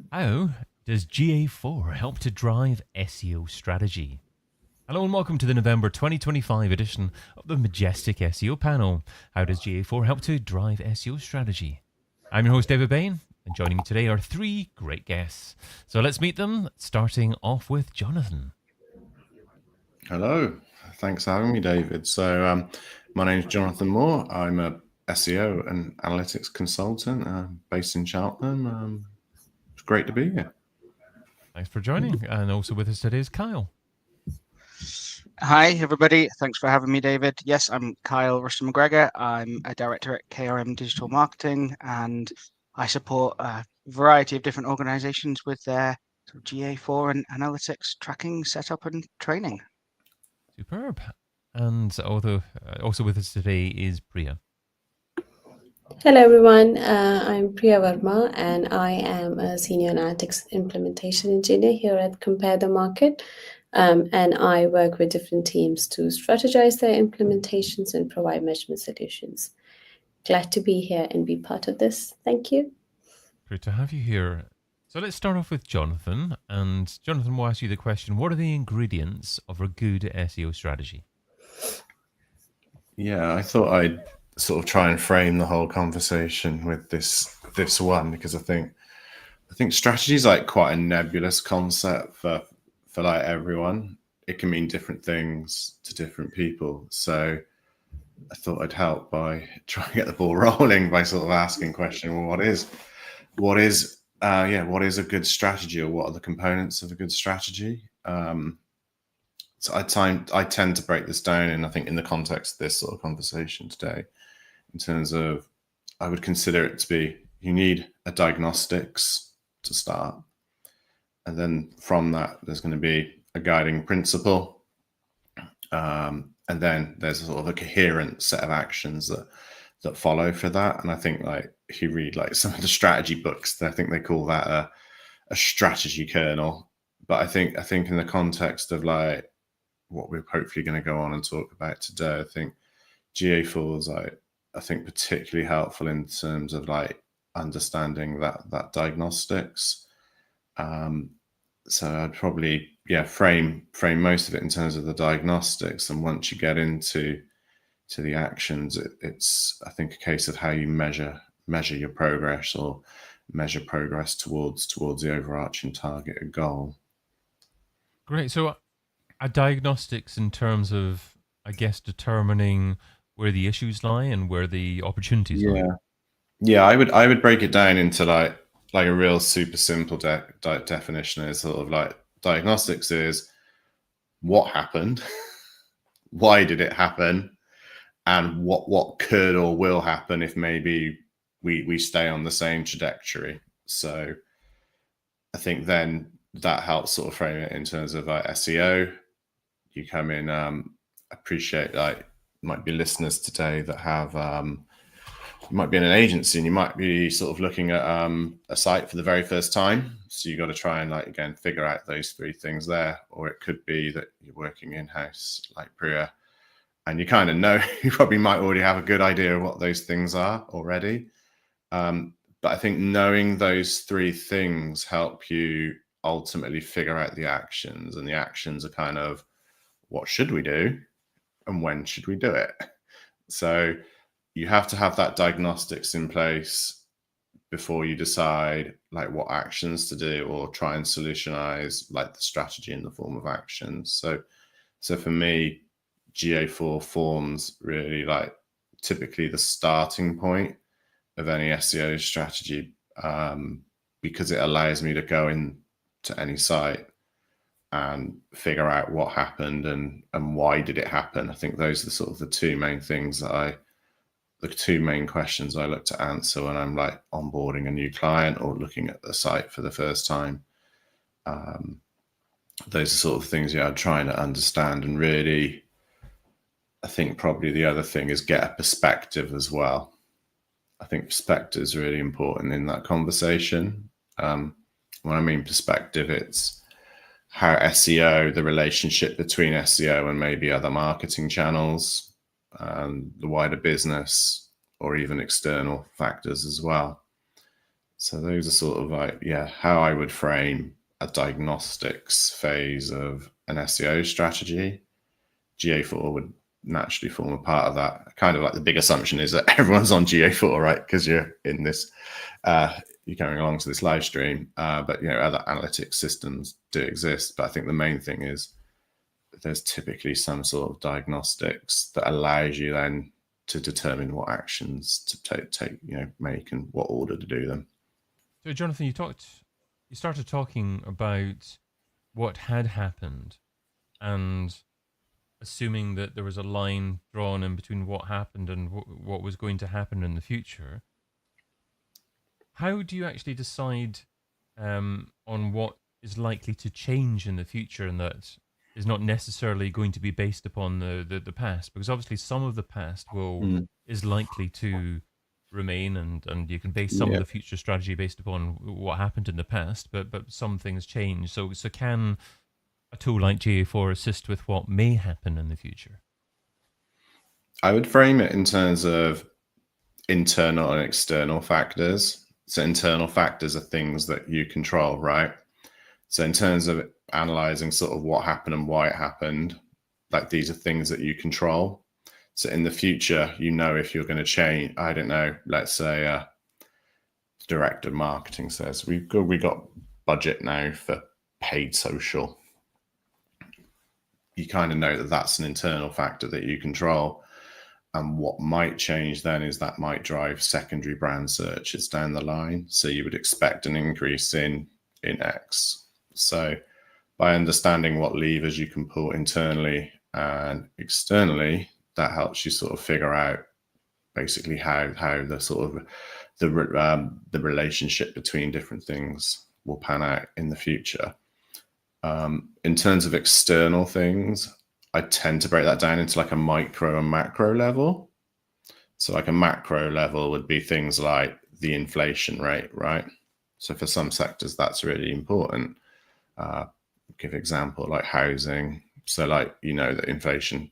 How does GA4 help to drive SEO strategy? Hello and welcome to the November 2025 edition of the Majestic SEO panel. How does GA4 help to drive SEO strategy? I'm your host, David Bain, and joining me today are three great guests. So let's meet them, starting off with Jonathan. Hello, thanks for having me, David. So my name is Jonathan Moore. I'm a SEO and analytics consultant based in Cheltenham. It's great to be here. Thanks for joining. And also with us today is Kyle. Hi, everybody. Thanks for having me, David. Yes, I'm Kyle Ruston McGregor. I'm a director at KRM Digital Marketing, and I support a variety of different organizations with their GA4 and analytics tracking, setup, and training. Superb. And also with us today is Priya. Hello everyone, I'm Priya Verma and I am a Senior Analytics Implementation Engineer here at Compare the Market, and I work with different teams to strategize their implementations and provide measurement solutions. Glad to be here and be part of this. Thank you. Great to have you here. So let's start off with Jonathan, and Jonathan will ask you the question, what are the ingredients of a good SEO strategy? Yeah, I thought I'd sort of try and frame the whole conversation with this one, because I think strategy is like quite a nebulous concept for like everyone. It can mean different things to different people. So I thought I'd help by trying to get the ball rolling by sort of asking question, well, what is a good strategy, or what are the components of a good strategy? So I tend to break this down, and I think in the context of this sort of conversation today, in terms of, I would consider it to be, you need a diagnostics to start. And then from that, there's going to be a guiding principle. And then there's sort of a coherent set of actions that follow for that. And I think, like, if you read like some of the strategy books, I think they call that a strategy kernel. But I think in the context of like what we're hopefully going to go on and talk about today, I think GA4 is like, I think particularly helpful in terms of like understanding that diagnostics. So I'd probably frame most of it in terms of the diagnostics, and once you get into the actions, it's I think a case of how you measure your progress, or measure progress towards the overarching target or goal. Great. So a diagnostics in terms of, I guess, determining where the issues lie and where the opportunities lie. Yeah, I would break it down into like a real super simple definition. Is sort of like, diagnostics is what happened, why did it happen, and what could or will happen if maybe we stay on the same trajectory. So I think then that helps sort of frame it in terms of like SEO. You come in, appreciate, like, might be listeners today that have you might be in an agency and you might be sort of looking at a site for the very first time. So you got to try and, like, again, figure out those three things there. Or it could be that you're working in-house like Priya, and you kind of know, you probably might already have a good idea of what those things are already. But I think knowing those three things help you ultimately figure out the actions, and the actions are kind of, what should we do and when should we do it? So you have to have that diagnostics in place before you decide like what actions to do, or try and solutionize like the strategy in the form of actions. So for me, GA4 forms really like typically the starting point of any SEO strategy, because it allows me to go into any site and figure out what happened and why did it happen. I think those are sort of the two main things the two main questions I look to answer when I'm like onboarding a new client or looking at the site for the first time. Those are sort of things, I'm trying to understand. And really, I think probably the other thing is get a perspective as well. I think perspective is really important in that conversation. When I mean perspective, it's how SEO, the relationship between SEO and maybe other marketing channels and the wider business, or even external factors as well. So those are sort of like, how I would frame a diagnostics phase of an SEO strategy. GA4 would naturally form a part of that. Kind of like the big assumption is that everyone's on GA4, right? Because you're in this, you're going along to this live stream. But other analytics systems do exist. But I think the main thing is there's typically some sort of diagnostics that allows you then to determine what actions to make and what order to do them. So, Jonathan, you started talking about what had happened, and assuming that there was a line drawn in between what happened and what was going to happen in the future. How do you actually decide on what is likely to change in the future, and that is not necessarily going to be based upon the past? Because obviously some of the past is likely to remain, and you can base some of the future strategy based upon what happened in the past, but some things change. So can a tool like GA4 assist with what may happen in the future? I would frame it in terms of internal and external factors. So internal factors are things that you control, right? So in terms of analyzing sort of what happened and why it happened, like these are things that you control. So in the future, if you're going to change, I don't know, let's say director of marketing says, we got budget now for paid social. You kind of know that that's an internal factor that you control. And what might change then is that might drive secondary brand searches down the line. So you would expect an increase in X. So by understanding what levers you can pull internally and externally, that helps you sort of figure out basically how the sort of the relationship between different things will pan out in the future. In terms of external things, I tend to break that down into like a micro and macro level. So like a macro level would be things like the inflation rate, right? So for some sectors, that's really important. Give example like housing. So like, that inflation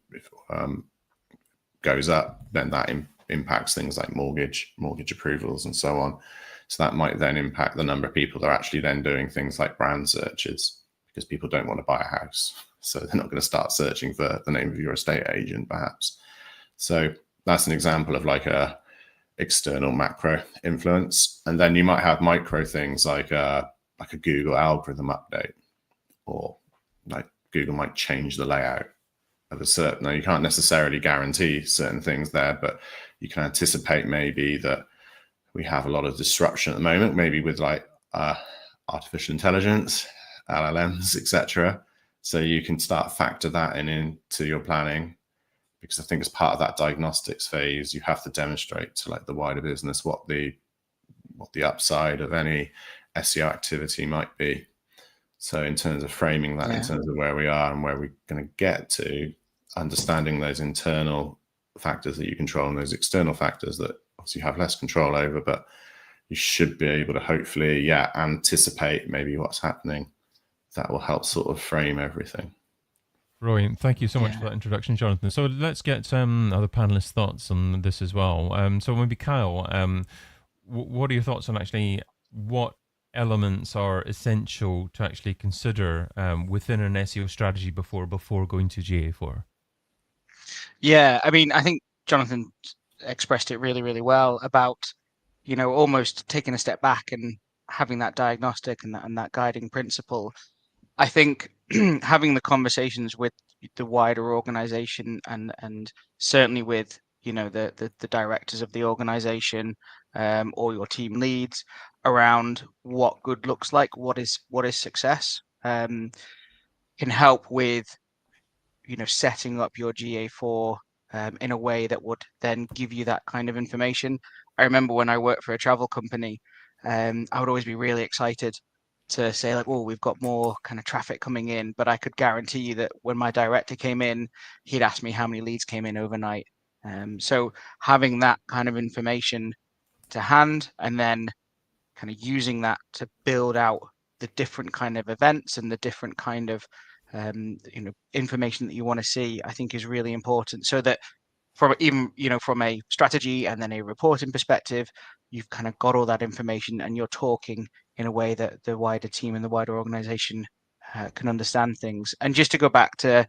goes up, then that impacts things like mortgage approvals and so on. So that might then impact the number of people that are actually then doing things like brand searches, because people don't want to buy a house. So they're not going to start searching for the name of your estate agent, perhaps. So that's an example of like a external macro influence. And then you might have micro things like a Google algorithm update, or like Google might change the layout of a certain. Now you can't necessarily guarantee certain things there, but you can anticipate maybe that we have a lot of disruption at the moment, maybe with like artificial intelligence, LLMs, etc. So you can start factor that into your planning, because I think as part of that diagnostics phase, you have to demonstrate to like the wider business what the upside of any SEO activity might be. So in terms of framing that, in terms of where we are and where we're going to get to, understanding those internal factors that you control and those external factors that obviously you have less control over, but you should be able to hopefully, anticipate maybe what's happening. That will help sort of frame everything. Brilliant. Thank you so much for that introduction, Jonathan. So let's get other panelists' thoughts on this as well. So maybe Kyle, what are your thoughts on actually what elements are essential to actually consider within an SEO strategy before going to GA4? Yeah, I mean, I think Jonathan expressed it really, really well about, almost taking a step back and having that diagnostic and that guiding principle. I think having the conversations with the wider organization and certainly with, the directors of the organization or your team leads around what good looks like, what is success, can help with, setting up your GA4 in a way that would then give you that kind of information. I remember when I worked for a travel company, I would always be really excited to say like, oh, we've got more kind of traffic coming in, but I could guarantee you that when my director came in, he'd ask me how many leads came in overnight. So having that kind of information to hand and then kind of using that to build out the different kind of events and the different kind of information that you want to see, I think is really important, so that from even from a strategy and then a reporting perspective, you've kind of got all that information and you're talking in a way that the wider team and the wider organization can understand things. And just to go back to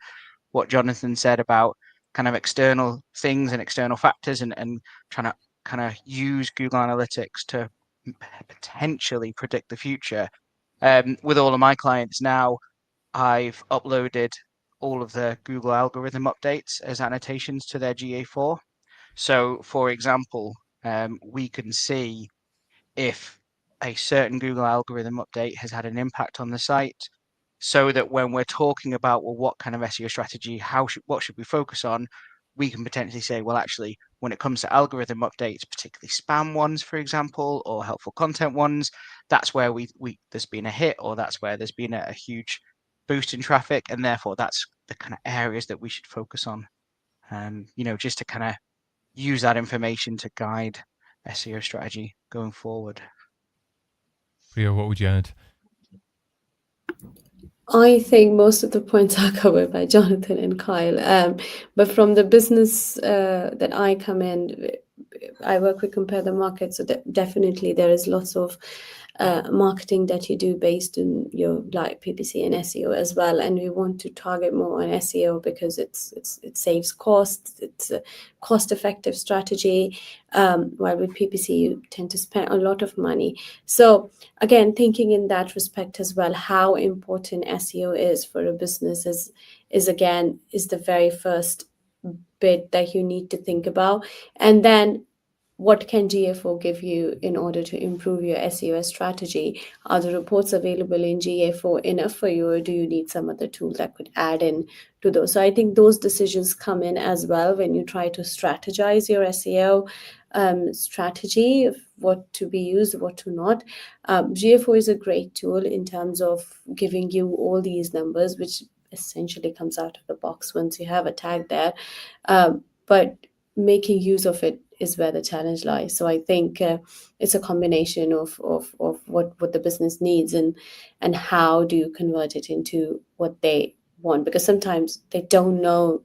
what Jonathan said about kind of external things and external factors and trying to kind of use Google Analytics to potentially predict the future. With all of my clients now, I've uploaded all of the Google algorithm updates as annotations to their GA4. So, for example, we can see if a certain Google algorithm update has had an impact on the site, so that when we're talking about, well, what kind of SEO strategy, what should we focus on, we can potentially say, well, actually, when it comes to algorithm updates, particularly spam ones, for example, or helpful content ones, that's where there's been a hit, or that's where there's been a huge boost in traffic, and therefore that's the kind of areas that we should focus on. Just to kind of use that information to guide SEO strategy going forward. Priya, what would you add? I think most of the points are covered by Jonathan and Kyle. But from the business that I come in, I work with Compare the Market, so definitely there is lots of marketing that you do based on your like PPC and SEO as well, and we want to target more on SEO because it saves costs. It's a cost-effective strategy, while with PPC you tend to spend a lot of money. So again, thinking in that respect as well, how important SEO is for a business is the very first bit that you need to think about, and then what can GA4 give you in order to improve your SEO strategy? Are the reports available in GA4 enough for you, or do you need some other tool that could add in to those? So I think those decisions come in as well when you try to strategize your SEO strategy, of what to be used, what to not. GA4 is a great tool in terms of giving you all these numbers, which essentially comes out of the box once you have a tag there. But making use of it is where the challenge lies. So I think it's a combination of what the business needs and how do you convert it into what they want, because sometimes they don't know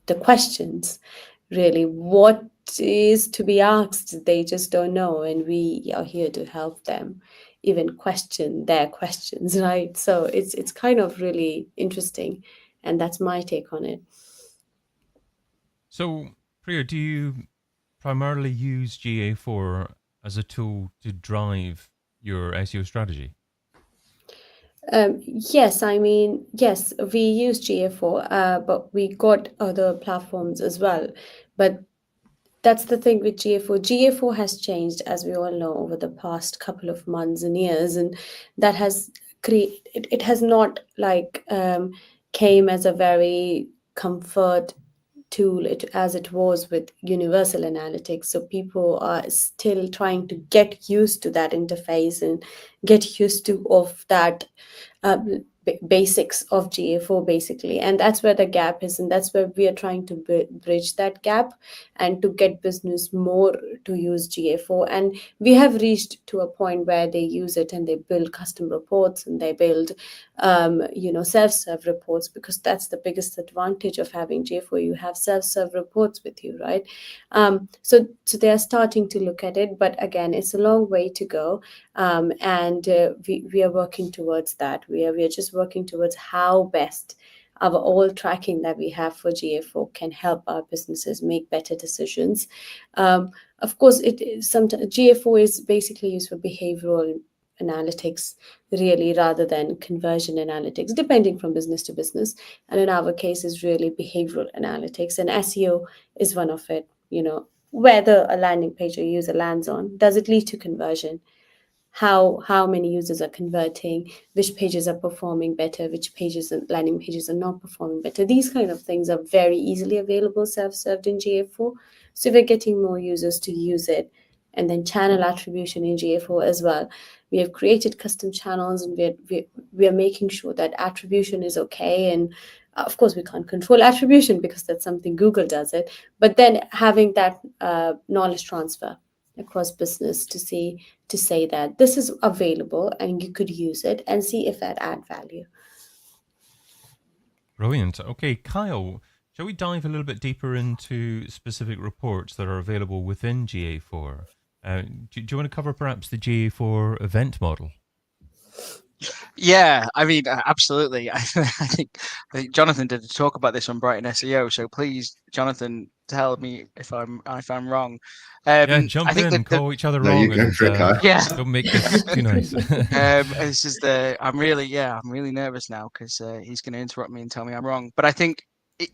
the questions really, what is to be asked. They just don't know, and we are here to help them even question their questions, right? So it's kind of really interesting, and that's my take on it. So, Priya, do you primarily use GA4 as a tool to drive your SEO strategy? Yes, I mean, yes, we use GA4, but we got other platforms as well. But that's the thing with GA4. GA4 has changed, as we all know, over the past couple of months and years, and that has created. It has not like came as a very comfort tool as it was with universal analytics. So people are still trying to get used to that interface and get used to of that basics of GA4 basically, and that's where the gap is, and that's where we are trying to bridge that gap and to get business more to use GA4. And we have reached to a point where they use it and they build custom reports and they build self-serve reports, because that's the biggest advantage of having GA4. You have self-serve reports with you, right? So they are starting to look at it, but again, it's a long way to go, and we are working towards that. We are just working towards how best our all tracking that we have for GA4 can help our businesses make better decisions. Of course, sometimes GA4 is basically used for behavioral analytics, really, rather than conversion analytics, depending from business to business. And in our case, is really behavioral analytics, and SEO is one of it. Whether a landing page a user lands on, does it lead to conversion? How many users are converting, which pages are performing better, which pages and landing pages are not performing better. These kind of things are very easily available, self-served in GA4. So we're getting more users to use it. And then channel attribution in GA4 as well. We have created custom channels, and we are making sure that attribution is okay. And of course, we can't control attribution because that's something Google does it. But then having that knowledge transfer across business to say that this is available and you could use it and see if that add value. Brilliant. Okay, Kyle, shall we dive a little bit deeper into specific reports that are available within GA4? Do you want to cover perhaps the GA4 event model? Yeah, I mean, absolutely. I think Jonathan did talk about this on Brighton SEO. So please, Jonathan, tell me if I'm wrong. Yeah, I jump think in, that the call each other No, you wrong, go and for it, Kai. yeah, don't make this too nice. this is the I'm really nervous now because he's going to interrupt me and tell me I'm wrong. But I think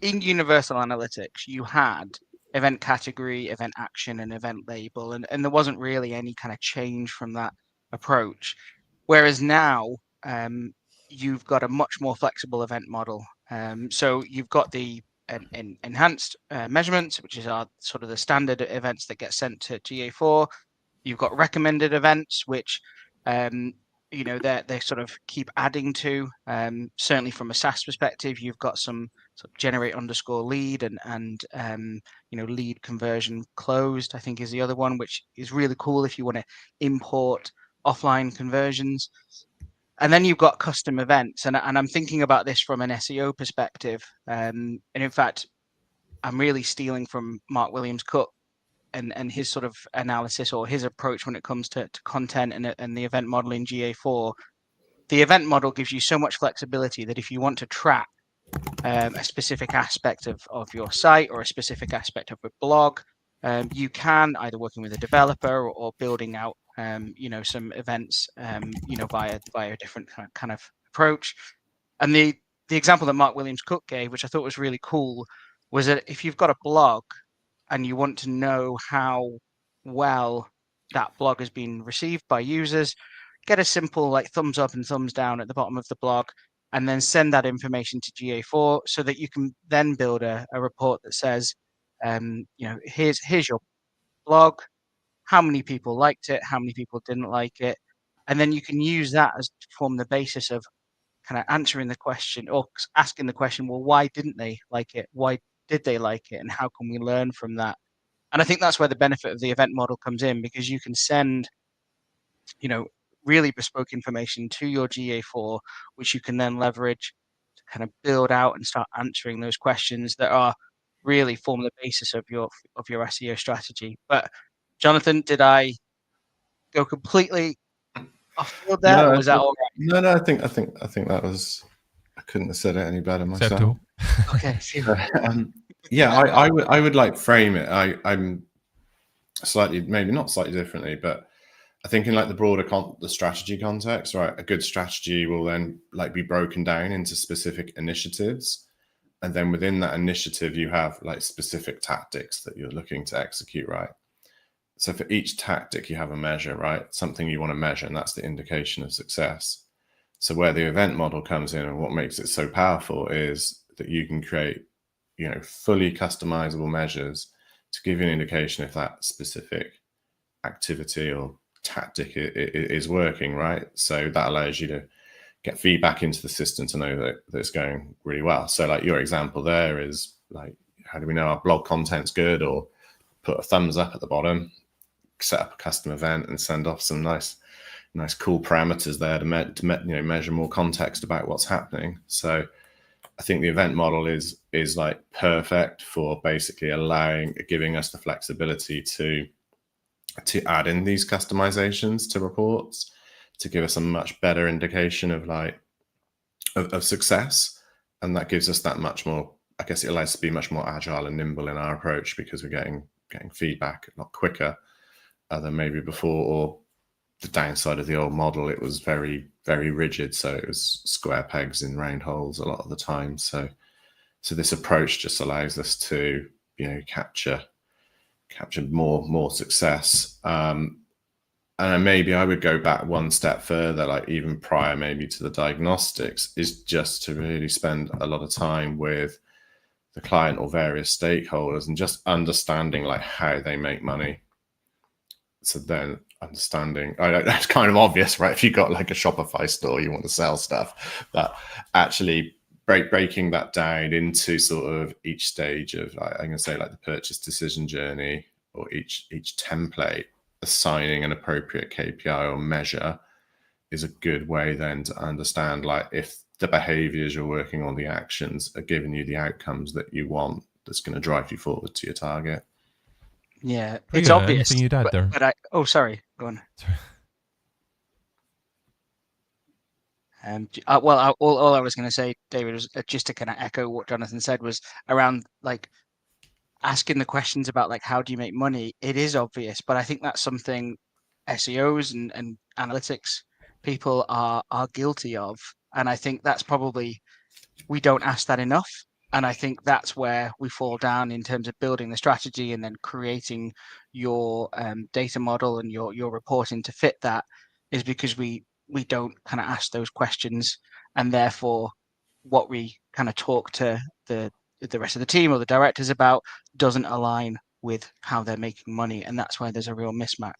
in Universal Analytics you had event category, event action, and event label, and there wasn't really any kind of change from that approach. Whereas now, you've got a much more flexible event model. So you've got the enhanced measurements, which is our sort of the standard events that get sent to GA4. You've got recommended events, which they sort of keep adding to. Certainly from a SaaS perspective, you've got some sort of generate underscore lead and lead conversion closed, I think is the other one, which is really cool if you want to import offline conversions. And then you've got custom events, and I'm thinking about this from an SEO perspective. And in fact, I'm really stealing from Mark Williams Cook and his sort of analysis or his approach when it comes to content and the event model in GA4. The event model gives you so much flexibility that if you want to track a specific aspect of your site or a specific aspect of a blog, you can either working with a developer or building out some events via a different kind of approach. And the example that Mark Williams Cook gave, which I thought was really cool, was that if you've got a blog and you want to know how well that blog has been received by users, get a simple like thumbs up and thumbs down at the bottom of the blog, and then send that information to GA4 so that you can then build a report that says, here's your blog, how many people liked it, how many people didn't like it, and then you can use that as to form the basis of kind of answering the question or asking the question, well, why didn't they like it? Why did they like it? And how can we learn from that? And I think that's where the benefit of the event model comes in, because you can send, really bespoke information to your GA4, which you can then leverage to kind of build out and start answering those questions that are really form the basis of your SEO strategy. But Jonathan, did I go completely off field there, No, or was that all right? no. I think that was. I couldn't have said it any better myself. Acceptable. Okay. Yeah, I would like frame it. I'm slightly, maybe not slightly differently, but I think in like the broader the strategy context, right? A good strategy will then like be broken down into specific initiatives, and then within that initiative, you have like specific tactics that you're looking to execute, right? So for each tactic, you have a measure, right? Something you want to measure, and that's the indication of success. So where the event model comes in and what makes it so powerful is that you can create, fully customizable measures to give you an indication if that specific activity or tactic is working, right? So that allows you to get feedback into the system to know that it's going really well. So like your example there is like, how do we know our blog content's good? Or put a thumbs up at the bottom, set up a custom event and send off some nice cool parameters there to measure more context about what's happening. So I think the event model is like perfect for basically giving us the flexibility to add in these customizations to reports to give us a much better indication of success. And that gives us that much more, I guess it allows us to be much more agile and nimble in our approach, because we're getting feedback a lot quicker than maybe before. Or the downside of the old model, it was very, very rigid. So it was square pegs in round holes a lot of the time. So this approach just allows us to, capture more success. And maybe I would go back one step further, like even prior maybe to the diagnostics, is just to really spend a lot of time with the client or various stakeholders and just understanding like how they make money. So then understanding, that's kind of obvious, right? If you've got like a Shopify store, you want to sell stuff, but actually breaking that down into sort of each stage of, I'm going to say like the purchase decision journey, or each template, assigning an appropriate KPI or measure is a good way then to understand like if the behaviors you're working on, the actions are giving you the outcomes that you want, that's going to drive you forward to your target. Yeah, it's Priya, obvious. anything you'd add there? Oh, sorry, go on. Sorry. All I was going to say, David, was just to kind of echo what Jonathan said, was around like asking the questions about like how do you make money. It is obvious, but I think that's something SEOs and analytics people are guilty of, and I think that's probably, we don't ask that enough. And I think that's where we fall down in terms of building the strategy and then creating your data model and your reporting to fit that, is because we don't kind of ask those questions, and therefore what we kind of talk to the rest of the team or the directors about doesn't align with how they're making money, and that's why there's a real mismatch.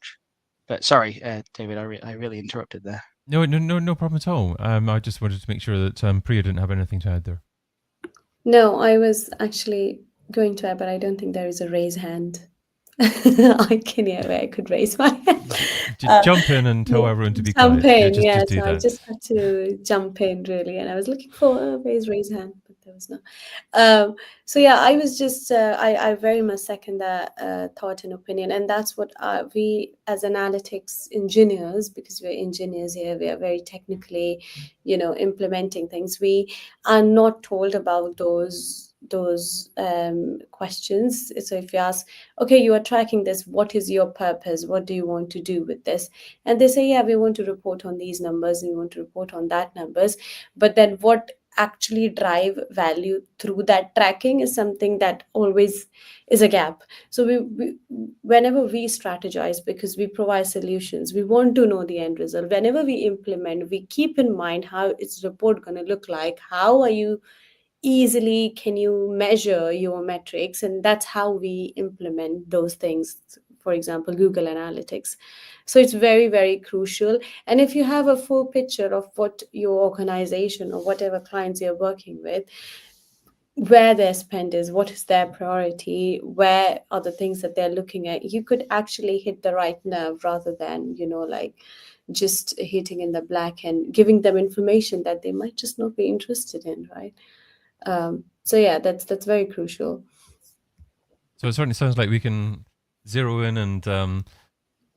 But sorry, David, I really interrupted there. No problem at all. I just wanted to make sure that Priya didn't have anything to add there. No, I was actually going to add, but I don't think there is a raise hand. I can hear where I could raise my hand. Jump in and tell Yeah, everyone to be jump quiet. in, yeah. Just do So I that. just had to jump in really, and I was looking for a raise hand, but there was no. So yeah, I was just I very much second that thought and opinion, and that's what we as analytics engineers, because we're engineers here, we are very technically, implementing things. We are not told about those questions. So if you ask, okay, you are tracking this, what is your purpose, what do you want to do with this, and they say, yeah, we want to report on these numbers, we want to report on that numbers, but then what actually drive value through that tracking is something that always is a gap. So we whenever we strategize, because we provide solutions, we want to know the end result. Whenever we implement, we keep in mind how its report going to look like, how are you easily can you measure your metrics, and that's how we implement those things, for example Google Analytics. So it's very, very crucial. And if you have a full picture of what your organization or whatever clients you're working with, where their spend is, what is their priority, where are the things that they're looking at, you could actually hit the right nerve, rather than like just hitting in the black and giving them information that they might just not be interested in, right? So yeah, that's very crucial. So it certainly sounds like we can zero in and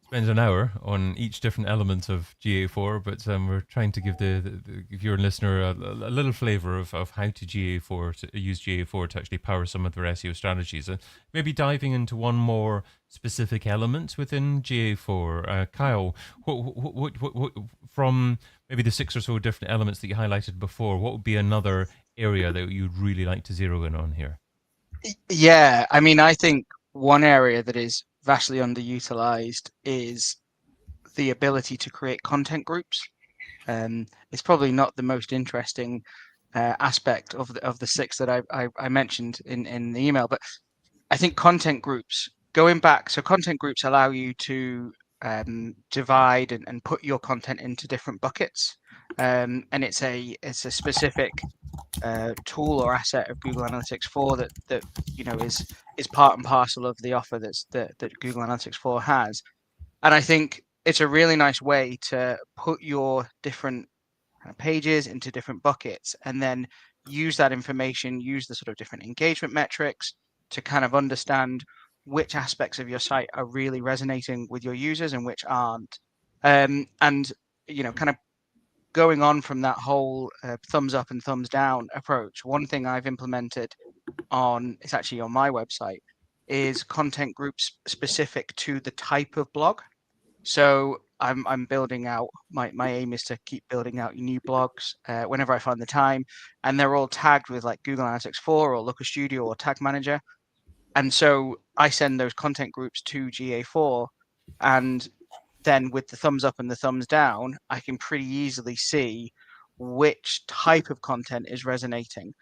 spend an hour on each different element of GA4, but we're trying to give give your listener a little flavor of how to use GA4 to actually power some of their SEO strategies. Maybe diving into one more specific element within GA4. Kyle, what from maybe the 6 or so different elements that you highlighted before, what would be another area that you'd really like to zero in on here? Yeah, I mean, I think one area that is vastly underutilized is the ability to create content groups. It's probably not the most interesting aspect of the 6 that I mentioned in the email, but I think content groups, going back, so content groups allow you to divide and put your content into different buckets, and it's a specific tool or asset of Google Analytics 4 that is part and parcel of the offer that Google Analytics 4 has. And I think it's a really nice way to put your different pages into different buckets, and then use that information, use the sort of different engagement metrics to kind of understand which aspects of your site are really resonating with your users and which aren't. And kind of going on from that whole thumbs up and thumbs down approach, one thing I've implemented it's actually on my website, is content groups specific to the type of blog. So I'm building out, my aim is to keep building out new blogs whenever I find the time, and they're all tagged with like Google Analytics 4 or Looker Studio or Tag Manager. And so I send those content groups to GA4, and then with the thumbs up and the thumbs down, I can pretty easily see which type of content is resonating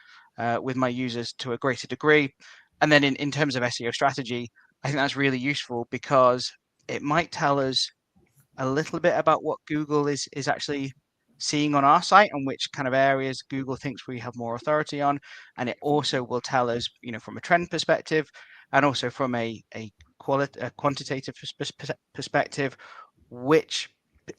with my users to a greater degree. And then in terms of SEO strategy, I think that's really useful, because it might tell us a little bit about what Google is actually seeing on our site and which kind of areas Google thinks we have more authority on. And it also will tell us, from a trend perspective, and also from a quantitative perspective, which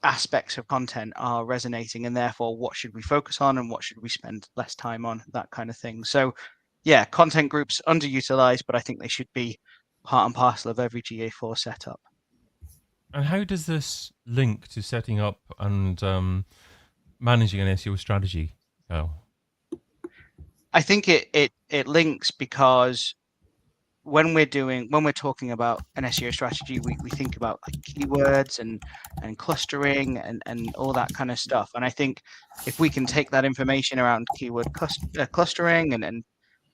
aspects of content are resonating, and therefore what should we focus on and what should we spend less time on, that kind of thing. So yeah, content groups underutilized, but I think they should be part and parcel of every GA4 setup. And how does this link to setting up and managing an SEO strategy, Kyle? I think it links because when we're talking about an SEO strategy, we think about like keywords and clustering and all that kind of stuff. And I think if we can take that information around keyword clustering and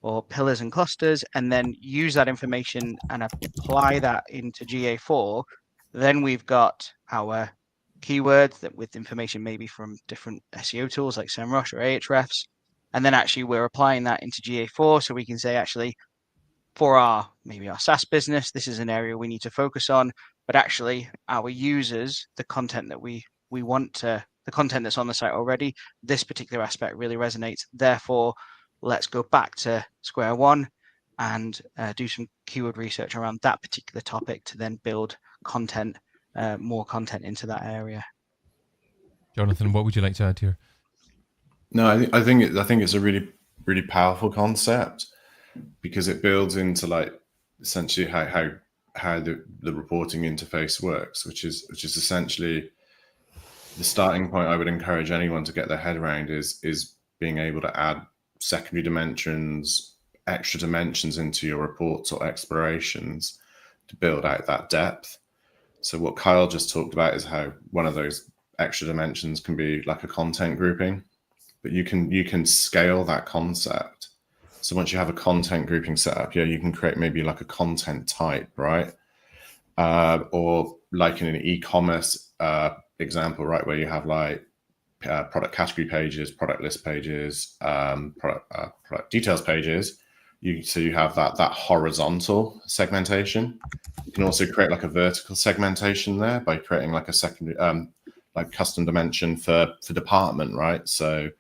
or pillars and clusters, and then use that information and apply that into GA4, then we've got our keywords that with information maybe from different SEO tools like SEMrush or Ahrefs, and then actually we're applying that into GA4, so we can say actually for maybe our SaaS business, this is an area we need to focus on, but actually our users, the content that we want to, the content that's on the site already, this particular aspect really resonates. Therefore, let's go back to square one and do some keyword research around that particular topic to then build content, more content into that area. Jonathan, what would you like to add here? No, I think it's a really powerful concept, because it builds into like essentially how the reporting interface works, which is essentially the starting point. I would encourage anyone to get their head around is being able to add secondary dimensions, extra dimensions into your reports or explorations to build out that depth. So what Kyle just talked about is how one of those extra dimensions can be like a content grouping, but you can scale that concept. So once you have a content grouping set up, you can create maybe like a content type, right? Or like in an e-commerce example, right, where you have like product category pages, product list pages, product details pages. So you have that horizontal segmentation. You can also create like a vertical segmentation there by creating like a secondary, like custom dimension for department, right? So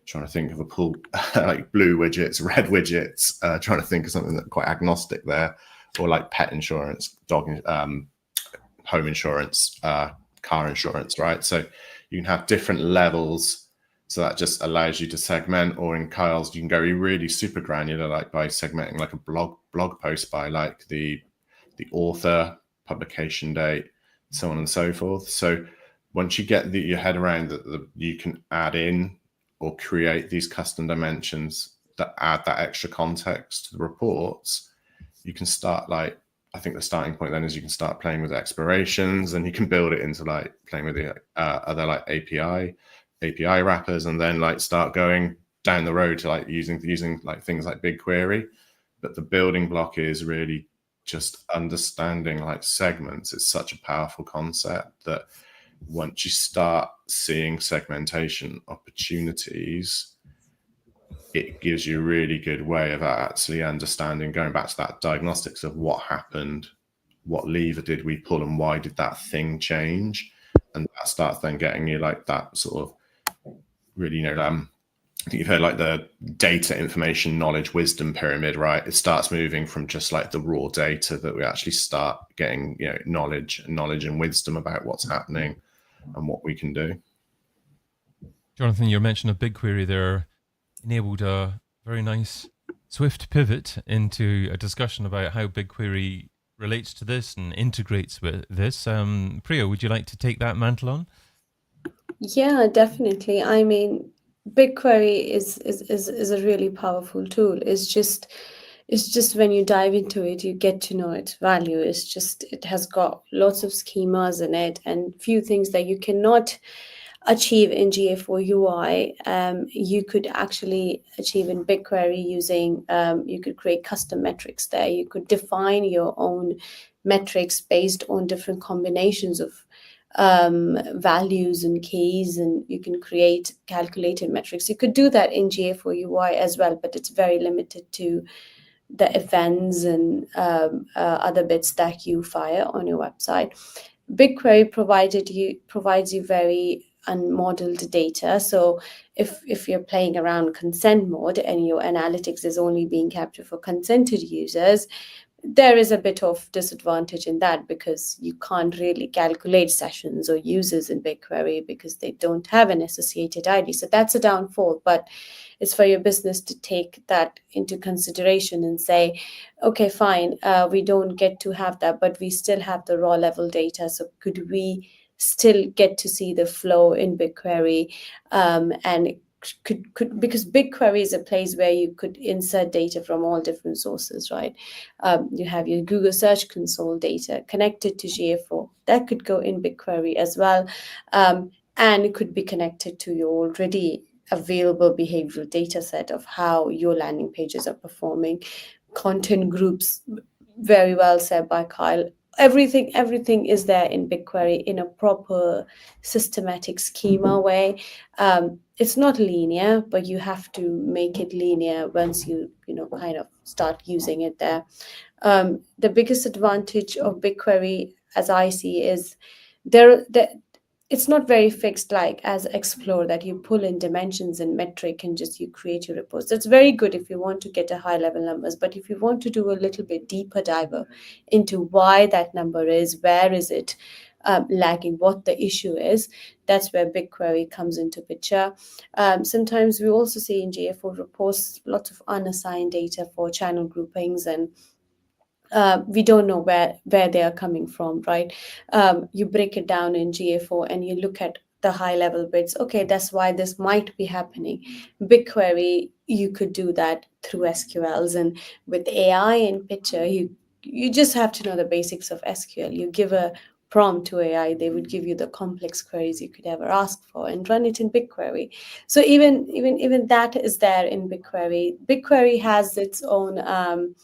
trying to think of a pool like blue widgets, red widgets, trying to think of something that's quite agnostic there, or like pet insurance, dog, home insurance, car insurance, right? So you can have different levels. So that just allows you to segment, or in Kyle's, you can go really super granular, like by segmenting like a blog post by like the author, publication date, so on and so forth. So once you get your head around that, you can add in or create these custom dimensions that add that extra context to the reports, you can start like, I think the starting point then is you can start playing with explorations, and you can build it into like playing with the other like API wrappers, and then like start going down the road to like using like things like BigQuery. But the building block is really just understanding like segments. It's such a powerful concept that once you start seeing segmentation opportunities, it gives you a really good way of actually understanding, going back to that diagnostics of what happened, what lever did we pull, and why did that thing change? And that starts then getting you like that sort of really, I think you've heard like the data, information, knowledge, wisdom pyramid, right? It starts moving from just like the raw data that we actually start getting, knowledge and wisdom about what's happening and what we can do. Jonathan, your mention of BigQuery there enabled a very nice swift pivot into a discussion about how BigQuery relates to this and integrates with this. Priya, would you like to take that mantle on? Yeah, definitely. I mean, BigQuery is a really powerful tool. It's just when you dive into it, you get to know its value. It's just, it has got lots of schemas in it and few things that you cannot achieve in GA4 UI. You could actually achieve in BigQuery using, you could create custom metrics there. You could define your own metrics based on different combinations of values and keys, and you can create calculated metrics. You could do that in GA4 UI as well, but it's very limited to the events and other bits that you fire on your website. BigQuery provides you very unmodeled data. So if you're playing around consent mode and your analytics is only being captured for consented users, there is a bit of disadvantage in that because you can't really calculate sessions or users in BigQuery because they don't have an associated ID. So that's a downfall, but it's for your business to take that into consideration and say, okay, fine, we don't get to have that, but we still have the raw level data. So could we still get to see the flow in BigQuery, and could because BigQuery is a place where you could insert data from all different sources, right? You have your Google Search Console data connected to GA4 that could go in BigQuery as well, and it could be connected to your already available behavioral data set of how your landing pages are performing, content groups. Very well said by Kyle. Everything is there in BigQuery in a proper systematic schema way. It's not linear, but you have to make it linear once you kind of start using it there. The biggest advantage of BigQuery, as I see, is there it's not very fixed like as Explore, that you pull in dimensions and metric and just you create your reports. That's very good if you want to get a high level numbers, but if you want to do a little bit deeper diver into why that number is, where is it lagging, what the issue is, that's where BigQuery comes into picture. Sometimes we also see in GA4 reports lots of unassigned data for channel groupings, and we don't know where they are coming from, right? You break it down in GA4 and you look at the high level bits. Okay, that's why this might be happening. BigQuery, you could do that through SQLs, and with AI in picture, you just have to know the basics of SQL. You give a prompt to AI, they would give you the complex queries you could ever ask for and run it in BigQuery. So even that is there in BigQuery. BigQuery has its own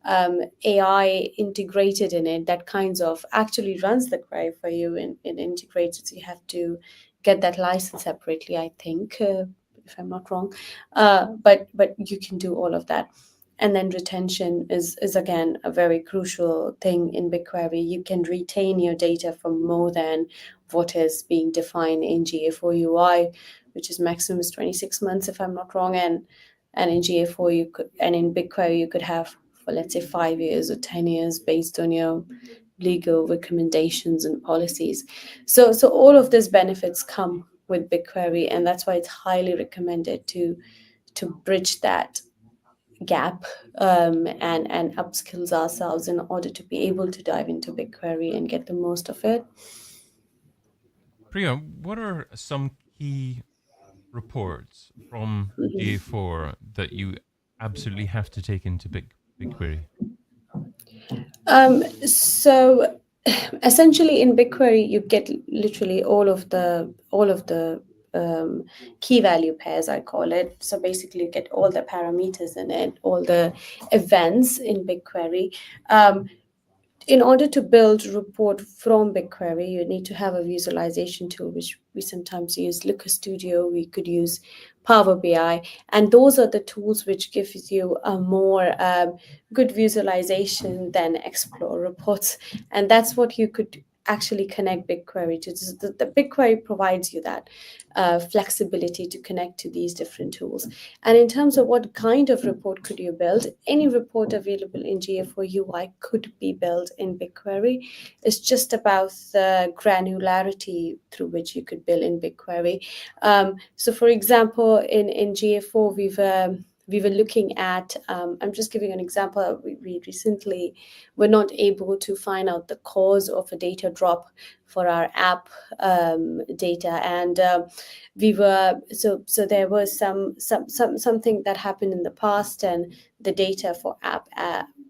AI integrated in it that kinds of actually runs the query for you and integrates. So you have to get that license separately, I think, if I'm not wrong. But you can do all of that. And then retention is again a very crucial thing in BigQuery. You can retain your data for more than what is being defined in GA4 UI, which is maximum is 26 months, if I'm not wrong. And in GA4 you could, and in BigQuery you could have for let's say 5 years or 10 years based on your legal recommendations and policies. So all of these benefits come with BigQuery, and that's why it's highly recommended to bridge that gap, and upskills ourselves in order to be able to dive into BigQuery and get the most of it. Priya, what are some key reports from GA4 that you absolutely have to take into BigQuery? So essentially in BigQuery you get literally all of the key value pairs, I call it. So basically you get all the parameters in it, all the events in BigQuery. In order to build report from BigQuery, you need to have a visualization tool, which we sometimes use Looker Studio. We could use Power BI, and those are the tools which gives you a more good visualization than Explore reports. And that's what you could actually connect BigQuery to. The BigQuery provides you that flexibility to connect to these different tools. And in terms of what kind of report could you build, any report available in GA4 UI could be built in BigQuery. It's just about the granularity through which you could build in BigQuery. So for example, in GA4, we were looking at, I'm just giving an example. We recently were not able to find out the cause of a data drop for our app data, and we were so there was something that happened in the past, and the data for app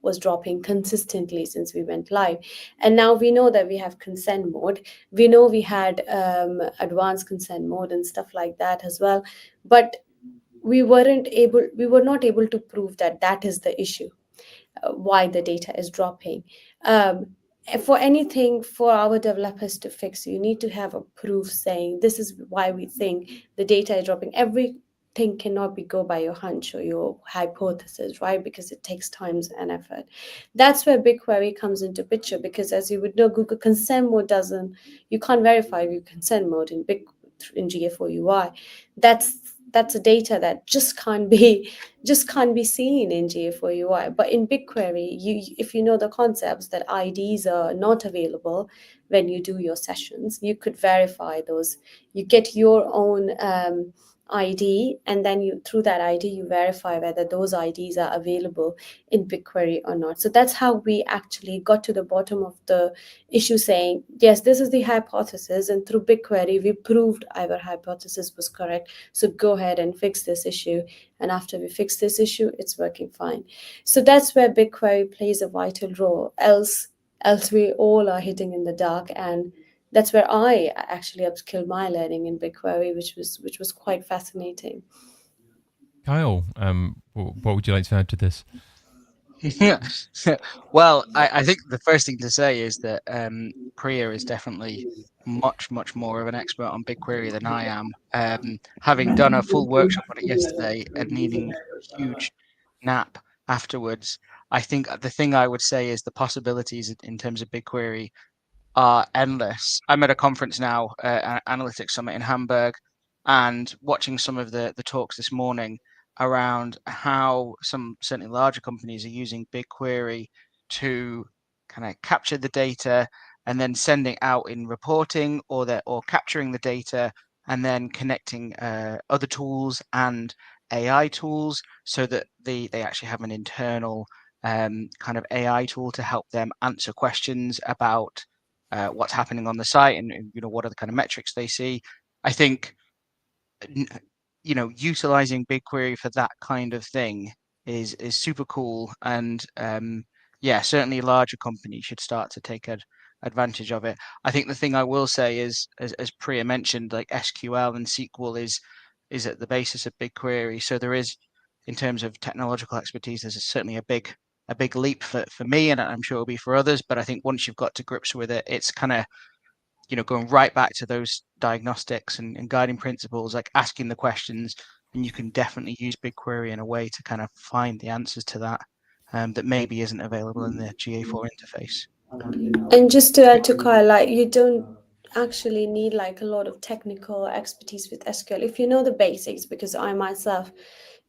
was dropping consistently since we went live. And now we know that we have consent mode. We know we had advanced consent mode and stuff like that as well, but we were not able to prove that that is the issue, why the data is dropping. For anything for our developers to fix, you need to have a proof saying this is why we think the data is dropping. Everything cannot be go by your hunch or your hypothesis, right? Because it takes time and effort. That's where BigQuery comes into picture, because as you would know, Google consent mode you can't verify your consent mode in GA4 UI. That's that's a data that just can't be seen in GA4 UI. But in BigQuery, if you know the concepts that IDs are not available when you do your sessions, you could verify those. You get your own ID, and then you, through that ID, you verify whether those IDs are available in BigQuery or not. So that's how we actually got to the bottom of the issue, saying, yes, this is the hypothesis, and through BigQuery, we proved our hypothesis was correct. So go ahead and fix this issue. And after we fix this issue, it's working fine. So that's where BigQuery plays a vital role. Else we all are hitting in the dark. And that's where I actually upskilled my learning in BigQuery, which was quite fascinating. Kyle, what would you like to add to this? Yeah. Well, I think the first thing to say is that Priya is definitely much more of an expert on BigQuery than I am. Having done a full workshop on it yesterday and needing a huge nap afterwards, I think the thing I would say is the possibilities in terms of BigQuery are endless. I'm at a conference now, Analytics Summit in Hamburg, and watching some of the talks this morning around how some certainly larger companies are using BigQuery to kind of capture the data and then sending out in reporting, or capturing the data and then connecting other tools and AI tools, so that they actually have an internal kind of AI tool to help them answer questions about what's happening on the site, and what are the kind of metrics they see. I think utilizing BigQuery for that kind of thing is super cool, and yeah, certainly larger companies should start to take advantage of it. I think the thing I will say is, as Priya mentioned, like SQL and SQL is at the basis of BigQuery. So there is, in terms of technological expertise, there's certainly a big leap for me, and I'm sure it'll be for others. But I think once you've got to grips with it, it's kind of going right back to those diagnostics and guiding principles, like asking the questions, and you can definitely use BigQuery in a way to kind of find the answers to that that maybe isn't available in the GA4 interface. And just to add to Kyle, like, you don't actually need like a lot of technical expertise with SQL if you know the basics, because I myself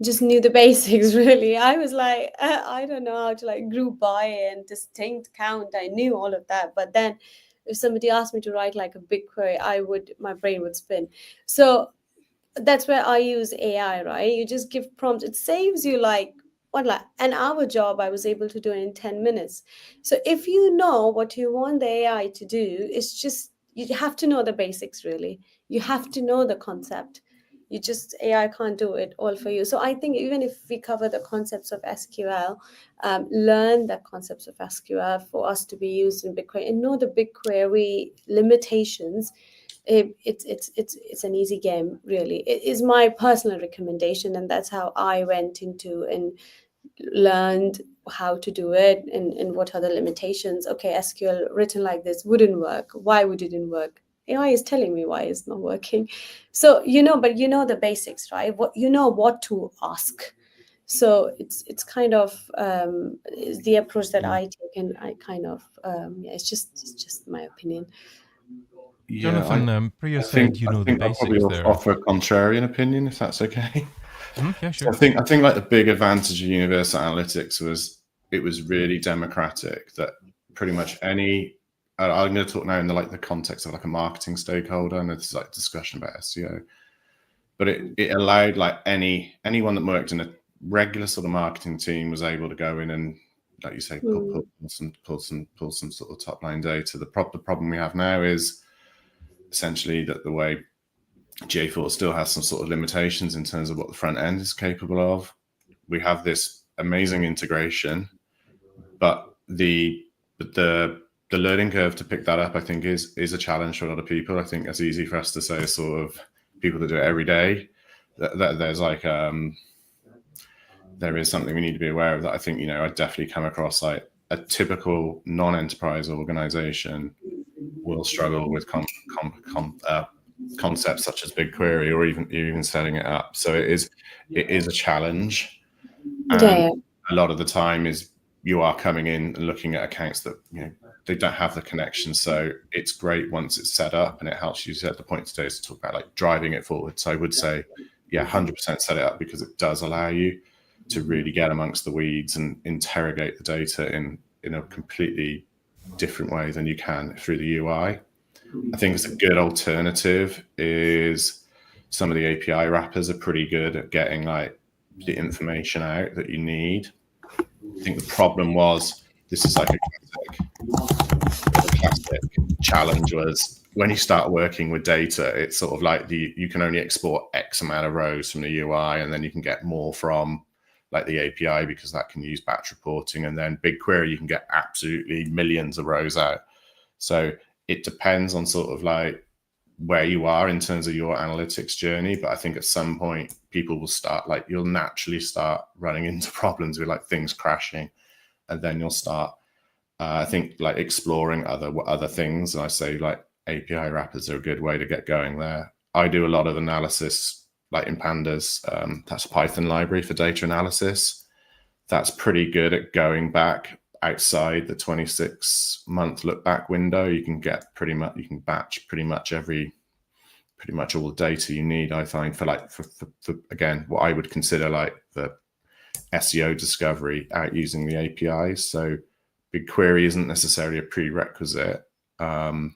just knew the basics. Really, I was like, I don't know how to like group by and distinct count. I knew all of that, but then if somebody asked me to write like a BigQuery, my brain would spin. So that's where I use AI, right? You just give prompts. It saves you like an hour job I was able to do in 10 minutes. So if you know what you want the AI to do, it's just, you have to know the basics, really. You have to know the concept. AI can't do it all for you. So I think even if we cover the concepts of SQL, learn the concepts of SQL for us to be used in BigQuery, and know the BigQuery limitations, it's an easy game, really. It is my personal recommendation, and that's how I went into and learned how to do it, and what are the limitations. Okay, SQL written like this wouldn't work. Why would it not work? AI is telling me why it's not working. So but the basics, right? What to ask. So it's kind of is the approach that I take, and I kind of it's just my opinion. Yeah, Jonathan, Priya said the I'll probably basics there. offer a contrarian opinion, if that's okay. Yeah, sure. So I think like the big advantage of universal analytics was it was really democratic. That pretty much any, I'm going to talk now in the context of like a marketing stakeholder, and it's like discussion about SEO, but it allowed like anyone that worked in a regular sort of marketing team was able to go in and, like you say, pull some sort of top line data. The problem we have now is essentially that the way GA4 still has some sort of limitations in terms of what the front end is capable of. We have this amazing integration, but the learning curve to pick that up, I think, is a challenge for a lot of people. I think that's easy for us to say, sort of people that do it every day. That there's like there is something we need to be aware of. That I think I definitely come across like a typical non-enterprise organization will struggle with concepts such as BigQuery, or even setting it up. So it is a challenge, and a lot of the time is you are coming in and looking at accounts that they don't have the connection. So it's great once it's set up, and it helps you set the point today to talk about like driving it forward. So I would say yeah, 100% set it up, because it does allow you to really get amongst the weeds and interrogate the data in a completely different way than you can through the UI. I think it's a good alternative is some of the API wrappers are pretty good at getting like the information out that you need. I think the problem was, this is like a classic challenge, was when you start working with data, it's sort of like you can only export X amount of rows from the UI, and then you can get more from like the API, because that can use batch reporting, and then BigQuery, you can get absolutely millions of rows out. So it depends on sort of like where you are in terms of your analytics journey. But I think at some point people will start, like, you'll naturally start running into problems with like things crashing, and then you'll start I think like exploring other things. And I say like API wrappers are a good way to get going there. I do a lot of analysis like in Pandas. That's a Python library for data analysis. That's pretty good at going back outside the 26-month look back window. You can get you can batch pretty much all the data you need, I find, for again, what I would consider like the SEO discovery out using the APIs. So BigQuery isn't necessarily a prerequisite. So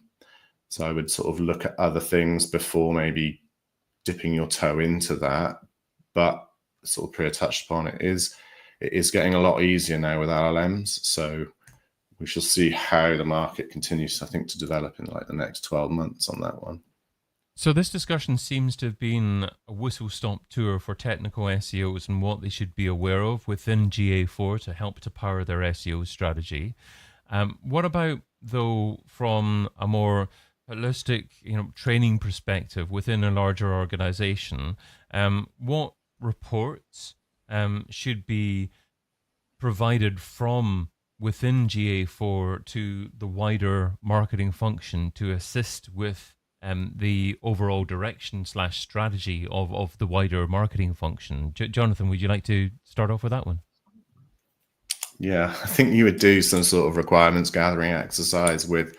I would sort of look at other things before maybe dipping your toe into that. But sort of Priya touched upon it is getting a lot easier now with LLMs. So we shall see how the market continues, I think, to develop in like the next 12 months on that one. So this discussion seems to have been a whistle-stop tour for technical SEOs and what they should be aware of within GA4 to help to power their SEO strategy. What about, though, from a more holistic, training perspective within a larger organization? What reports should be provided from within GA4 to the wider marketing function to assist with the overall direction / strategy of the wider marketing function? Jonathan, would you like to start off with that one? Yeah, I think you would do some sort of requirements gathering exercise with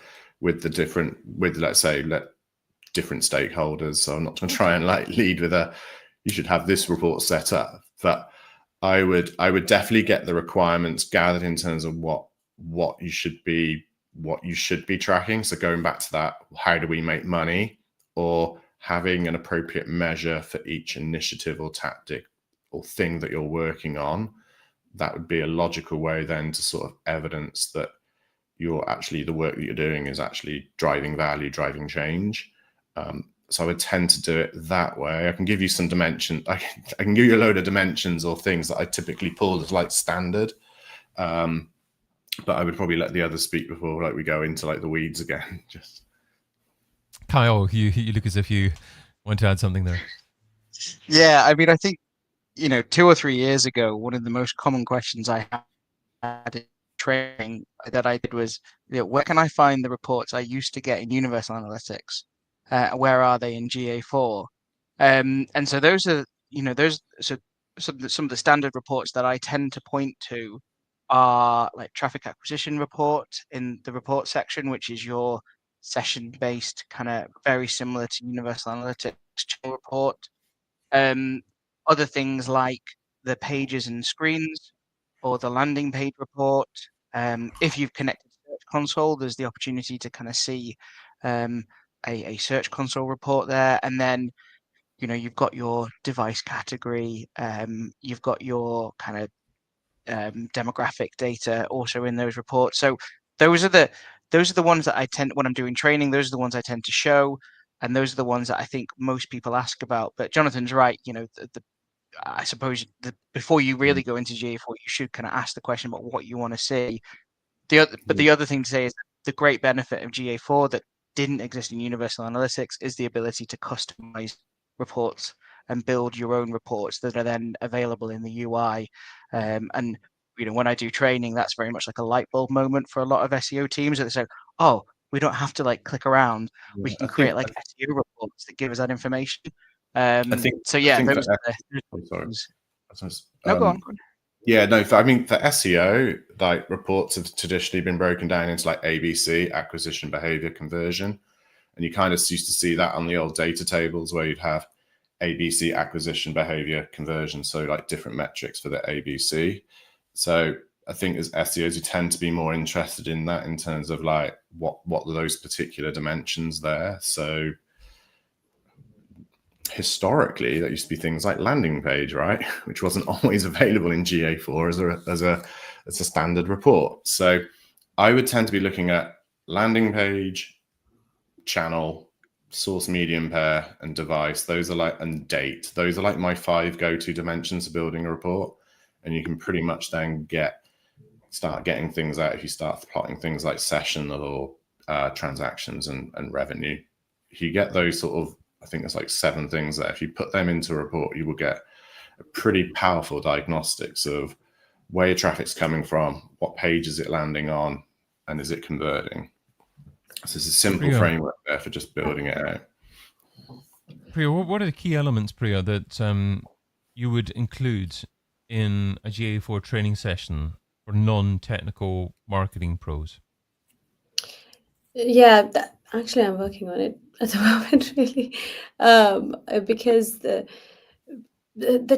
different stakeholders. So I'm not going to try and like lead with you should have this report set up, but I would definitely get the requirements gathered in terms of what you should be tracking. So going back to that, how do we make money, or having an appropriate measure for each initiative or tactic or thing that you're working on. That would be a logical way then to sort of evidence that the work that you're doing is actually driving value, driving change. So I would tend to do it that way. I can give you some dimension. I can give you a load of dimensions or things that I typically pull as like standard. But I would probably let the others speak before like we go into like the weeds again. Just Kyle, you look as if you want to add something there. Yeah, I mean, I think 2 or 3 years ago, one of the most common questions I had in training that I did was, where can I find the reports I used to get in Universal Analytics? Where are they in GA4? And so those are, some of the standard reports that I tend to point to are like traffic acquisition report in the report section, which is your session-based kind of very similar to Universal Analytics report. Other things like the pages and screens or the landing page report. If you've connected to Search Console, there's the opportunity to kind of see a Search Console report there. And then, you've got your device category, you've got your kind of demographic data also in those reports. So those are the ones that I tend, when I'm doing training, those are the ones I tend to show, and those are the ones that I think most people ask about. But Jonathan's right. I suppose before you really go into GA4, you should kind of ask the question about what you want to see. The other thing to say is the great benefit of GA4 that didn't exist in Universal Analytics is the ability to customize reports and build your own reports that are then available in the UI. And when I do training, that's very much like a light bulb moment for a lot of SEO teams. That they say, "Oh, we don't have to like click around. We can create like SEO reports that give us that information." I think sorry. No, go on. Yeah, no. For SEO, like reports have traditionally been broken down into like ABC, acquisition, behavior, conversion, and you kind of used to see that on the old data tables where you'd have ABC acquisition behavior conversion, so like different metrics for the ABC. So I think as SEOs, you tend to be more interested in that in terms of like what are those particular dimensions there. So historically, that used to be things like landing page, right, which wasn't always available in GA4 as a standard report. So I would tend to be looking at landing page, channel, source medium pair, and device. Those are like, and date. Those are like my 5 go-to dimensions of building a report. And you can pretty much then start getting things out if you start plotting things like session or transactions and revenue. If you get those sort of, I think there's like 7 things there. If you put them into a report, you will get a pretty powerful diagnostics of where your traffic's coming from, what page is it landing on, and is it converting. So it's a simple framework there for just building it out. Priya, what are the key elements, Priya, that you would include in a GA4 training session for non-technical marketing pros? Yeah, actually, I'm working on it at the moment, really, because the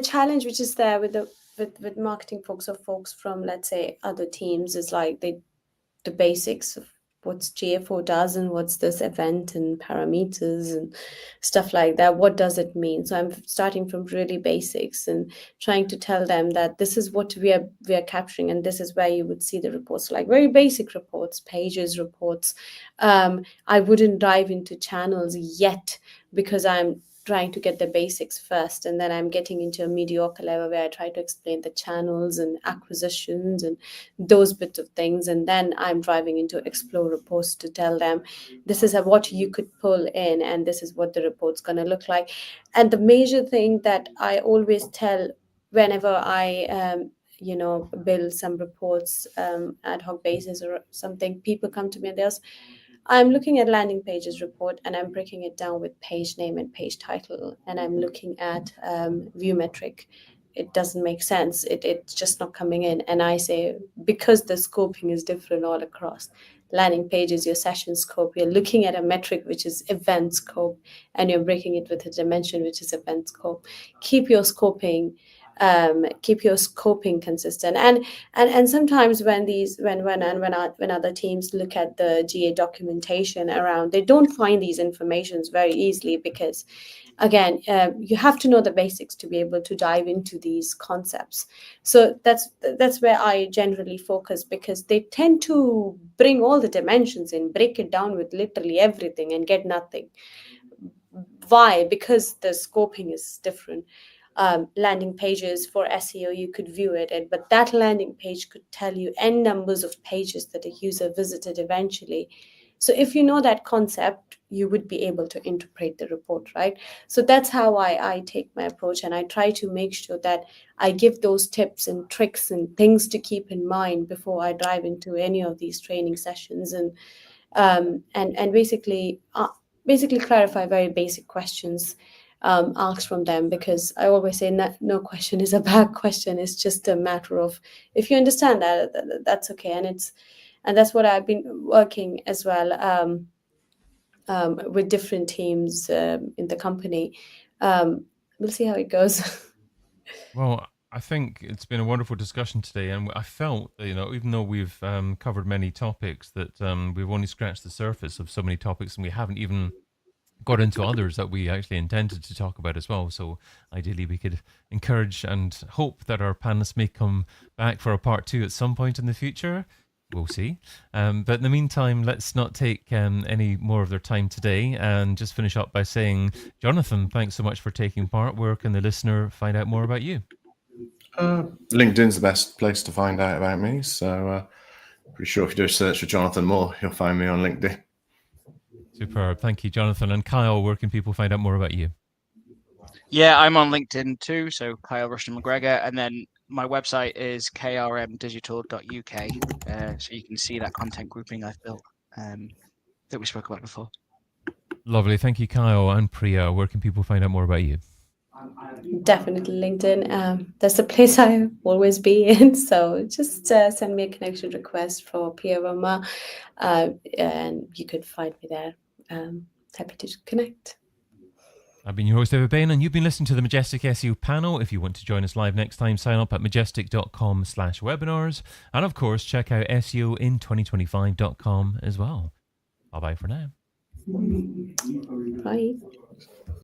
challenge which is there with marketing folks or folks from, let's say, other teams is like the basics of what's GA4 does and what's this event and parameters and stuff like that. What does it mean? So I'm starting from really basics and trying to tell them that this is what we are capturing, and this is where you would see the reports, like very basic reports, pages reports. I wouldn't dive into channels yet because I'm trying to get the basics first, and then I'm getting into a mediocre level where I try to explain the channels and acquisitions and those bits of things, and then I'm driving into explore reports to tell them this is what you could pull in and this is what the report's going to look like. And the major thing that I always tell whenever I build some reports ad hoc basis or something, people come to me and I'm looking at landing pages report and I'm breaking it down with page name and page title, and I'm looking at view metric. It doesn't make sense. It's just not coming in. And I say, because the scoping is different all across. Landing pages, your session scope, you're looking at a metric which is event scope, and you're breaking it with a dimension which is event scope. Keep your scoping consistent, and sometimes when other teams look at the GA documentation around, they don't find these informations very easily because again, you have to know the basics to be able to dive into these concepts. So that's where I generally focus, because they tend to bring all the dimensions in, break it down with literally everything and get nothing. Why? Because the scoping is different. Landing pages for SEO, you could view it, but that landing page could tell you n numbers of pages that a user visited eventually. So if you know that concept, you would be able to interpret the report, right? So that's how I take my approach, and I try to make sure that I give those tips and tricks and things to keep in mind before I dive into any of these training sessions, and basically clarify very basic questions asked from them, because I always say no question is a bad question. It's just a matter of, if you understand that, that's okay. And that's what I've been working as well with different teams in the company. We'll see how it goes. Well, I think it's been a wonderful discussion today, and I felt that, even though we've covered many topics, that we've only scratched the surface of so many topics, and we haven't even got into others that we actually intended to talk about as well. So ideally we could encourage and hope that our panelists may come back for a part 2 at some point in the future. We'll see. But in the meantime, let's not take any more of their time today, and just finish up by saying, Jonathan, thanks so much for taking part. Where can the listener find out more about you? LinkedIn's the best place to find out about me. So pretty sure if you do a search for Jonathan Moore, you'll find me on LinkedIn. Superb. Thank you, Jonathan. And Kyle, where can people find out more about you? Yeah, I'm on LinkedIn too, so Kyle Rushton McGregor, and then my website is krmdigital.uk, so you can see that content grouping I've built that we spoke about before. Lovely. Thank you, Kyle. And Priya, where can people find out more about you? Definitely LinkedIn. That's the place I always be in. So just send me a connection request for Priya Verma, and you could find me there. Happy to connect. I've been your host, David Bain, and you've been listening to the Majestic SEO panel. If you want to join us live next time, sign up at majestic.com/webinars. And of course, check out SEOin2025.com as well. Bye-bye for now. Bye.